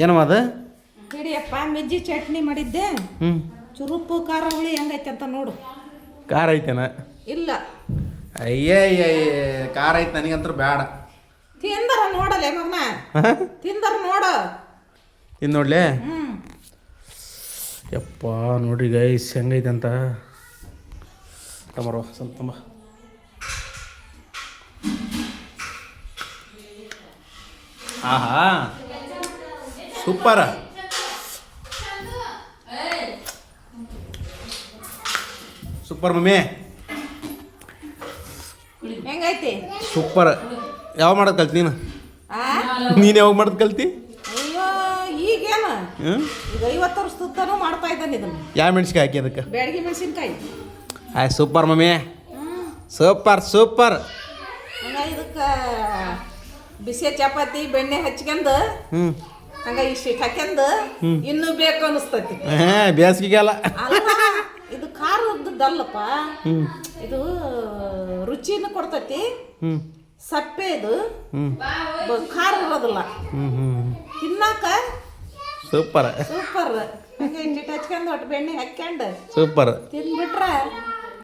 ಏನವ ಅದು? ಹಿಡಿಯಪ್ಪ ಮಿಜ್ಜಿ ಚಟ್ನಿ ಮಾಡಿದ್ದೆ. ಚುರುಪ್ಪು ಖಾರ ಹುಳಿ ಹೆಂಗೈತೆ ಅಂತ ನೋಡು. ಖಾರ ಐತೆನ? ಇಲ್ಲ. ಅಯ್ಯಯ್ಯ ಖಾರ ಐತೆ, ನನಗಂತೂ ಬೇಡ. ತಿಂದರ ನೋಡಲೆ ಮಗನ, ತಿಂದರ ನೋಡು. ಇನ್ನು ನೋಡ್ಲೆ. ಯಪ್ಪ ನೋಡ್ರಿ ಗೈಸ್ ಹೆಂಗೈತೆ ಅಂತ. ತಮರೋ ಸ್ವಲ್ಪ ತುಂಬ. ಆಹಾ ಸೂಪರ್. ಸೂಪರ್ ಮಮ್ಮಿ, ಹೆಂಗೈತಿ? ಸೂಪರ್. ಯಾವಾಗ ಮಾಡೋದು ಕಲ್ತಿ ನೀನು? ನೀನು ಯಾವಾಗ ಮಾಡೋದು ಕಲ್ತಿ? ಅಯ್ಯೋ ಈಗೇನು, ಈಗ 50 ವರ್ಷದೂ ಮಾಡ್ತಾ ಇದ್ದಾನೆ ಇದನ್ನು. ಯಾವ ಮೆಣಸಿನ್ಕಾಯಿ ಹಾಕಿ ಅದಕ್ಕೆ? ಬ್ಯಾಡಗಿ ಮೆಣಸಿನ್ಕಾಯಿ. Super mummy, super super. ಹಂಗ ಇದಕ್ಕೆ ಬಿಸಿ ಚಪಾತಿ ಬೆಣ್ಣೆ ಹಚ್ಕೊಂಡು ಹಂಗ ಇಷ್ಟು ಹಾಕ್ಯಂದು ಇನ್ನೂ ಬೇಕು ಅನಿಸ್ತೈತಿ. ಬೇಸಿಗೆಲ್ಲ ಅಲ್ಲ, ಇದು ಖಾರದ್ದಲ್ಲಪ್ಪ, ಇದು ರುಚಿನೂ ಕೊಡ್ತೈತಿ. ಸಪ್ಪೆ ಇದು ಖಾರ ಇರೋದಿಲ್ಲ, ತಿನ್ನಾಕ ಸೂಪರ್ ಸೂಪರ್. ಹಂಗೆ ಇಟ್ಟು ಹಚ್ಕೊಂಡು ಒಟ್ಟು ಬೆಣ್ಣೆ ಹಾಕ್ಯಂಡು ಸೂಪರ್ ತಿಂದ್ಬಿಟ್ರೆ